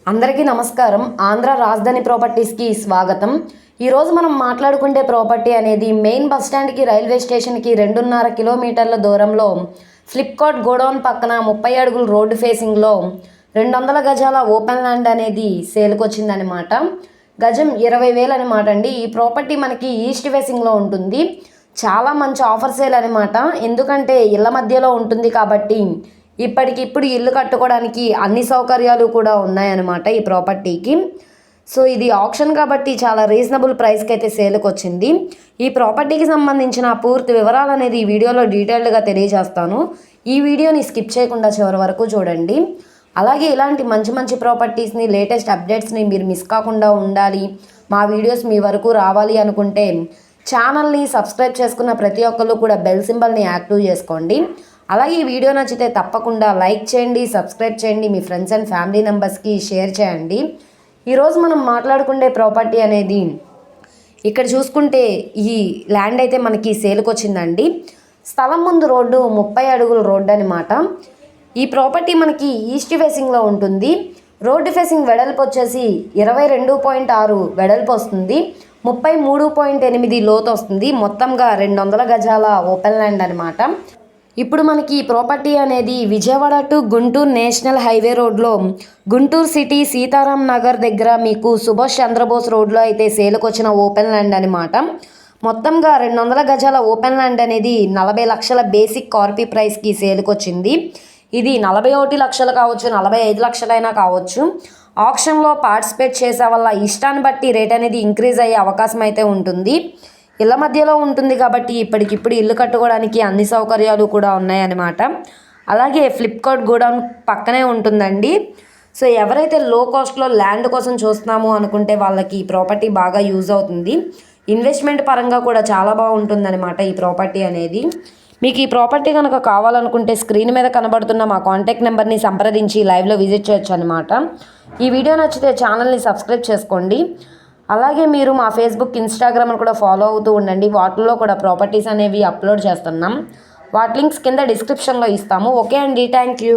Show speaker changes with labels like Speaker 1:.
Speaker 1: అందరికీ నమస్కారం. ఆంధ్ర రాజధాని ప్రాపర్టీస్కి స్వాగతం. ఈరోజు మనం మాట్లాడుకుంటే ప్రాపర్టీ అనేది మెయిన్ బస్ స్టాండ్కి రైల్వే స్టేషన్కి 2.5 కిలోమీటర్ల దూరంలో ఫ్లిప్కార్ట్ గోడౌన్ పక్కన 30 అడుగుల రోడ్డు ఫేసింగ్లో 200 గజాల ఓపెన్ ల్యాండ్ అనేది సేల్కి వచ్చిందనమాట. గజం 20,000 అనమాట అండి. ఈ ప్రాపర్టీ మనకి ఈస్ట్ ఫేసింగ్లో ఉంటుంది. చాలా మంచి ఆఫర్ సేల్ అనమాట. ఎందుకంటే ఇళ్ళ మధ్యలో ఉంటుంది కాబట్టి ఇప్పటికిప్పుడు ఇల్లు కట్టుకోవడానికి అన్ని సౌకర్యాలు కూడా ఉన్నాయన్నమాట ఈ ప్రాపర్టీకి. సో ఇది ఆప్షన్ కాబట్టి చాలా రీజనబుల్ ప్రైస్కి అయితే సేల్కి వచ్చింది. ఈ ప్రాపర్టీకి సంబంధించిన పూర్తి వివరాలు అనేది ఈ వీడియోలో డీటెయిల్డ్గా తెలియజేస్తాను. ఈ వీడియోని స్కిప్ చేయకుండా చివరి వరకు చూడండి. అలాగే ఇలాంటి మంచి మంచి ప్రాపర్టీస్ని, లేటెస్ట్ అప్డేట్స్ని మీరు మిస్ కాకుండా ఉండాలి, మా వీడియోస్ మీ వరకు రావాలి అనుకుంటే ఛానల్ని సబ్స్క్రైబ్ చేసుకున్న ప్రతి ఒక్కళ్ళు కూడా బెల్ సింబల్ని యాక్టివ్ చేసుకోండి. అలాగే ఈ వీడియో నచ్చితే తప్పకుండా లైక్ చేయండి, సబ్స్క్రైబ్ చేయండి, మీ ఫ్రెండ్స్ అండ్ ఫ్యామిలీ మెంబర్స్కి షేర్ చేయండి. ఈరోజు మనం మాట్లాడుకునే ప్రాపర్టీ అనేది ఇక్కడ చూసుకుంటే ఈ ల్యాండ్ అయితే మనకి సేల్కి వచ్చిందండి. స్థలం ముందు రోడ్డు 30 అడుగుల రోడ్డు అనమాట. ఈ ప్రాపర్టీ మనకి ఈస్ట్ ఫేసింగ్లో ఉంటుంది. రోడ్డు ఫేసింగ్ వెడల్పు వచ్చేసి 22.6 వెడల్పు వస్తుంది, 33.8 లోతు వస్తుంది. మొత్తంగా 200 గజాల ఓపెన్ ల్యాండ్ అనమాట. ఇప్పుడు మనకి ఈ ప్రాపర్టీ అనేది Vijayawada to Guntur national highway రోడ్లో గుంటూరు సిటీ సీతారాం నగర్ దగ్గర మీకు సుభాష్ చంద్రబోస్ రోడ్లో అయితే సేల్కి వచ్చిన ఓపెన్ ల్యాండ్ అనమాట. మొత్తంగా 200 గజాల ఓపెన్ ల్యాండ్ అనేది 40 లక్షల బేసిక్ కార్పీ ప్రైస్కి సేల్కి వచ్చింది. ఇది 41 లక్షలు కావచ్చు, 45 లక్షలైనా కావచ్చు. ఆప్షన్లో పార్టిసిపేట్ చేసే వల్ల ఇష్టాన్ని బట్టి రేట్ అనేది ఇంక్రీజ్ అయ్యే అవకాశం అయితే ఉంటుంది. ఇళ్ళ మధ్యలో ఉంటుంది కాబట్టి ఇప్పటికిప్పుడు ఇల్లు కట్టుకోవడానికి అన్ని సౌకర్యాలు కూడా ఉన్నాయన్నమాట. అలాగే ఫ్లిప్కార్ట్ గోడౌన్ పక్కనే ఉంటుందండి. సో ఎవరైతే లో కాస్ట్లో ల్యాండ్ కోసం చూస్తున్నామో అనుకుంటే వాళ్ళకి ఈ ప్రాపర్టీ బాగా యూజ్ అవుతుంది. ఇన్వెస్ట్మెంట్ పరంగా కూడా చాలా బాగుంటుందన్నమాట ఈ ప్రాపర్టీ అనేది. మీకు ఈ ప్రాపర్టీ కనుక కావాలనుకుంటే స్క్రీన్ మీద కనబడుతున్న మా కాంటాక్ట్ నెంబర్ని సంప్రదించి లైవ్లో విజిట్ చేయొచ్చు అనమాట. ఈ వీడియో నచ్చితే ఛానల్ని సబ్స్క్రైబ్ చేసుకోండి. అలాగే మీరు మా ఫేస్బుక్, ఇన్స్టాగ్రామ్ని కూడా ఫాలో అవుతూ ఉండండి. వాటిల్లో కూడా ప్రాపర్టీస్ అనేవి అప్లోడ్ చేస్తున్నాం. వాటి లింక్స్ కింద డిస్క్రిప్షన్లో ఇస్తాము. ఓకే అండి, థ్యాంక్ యూ.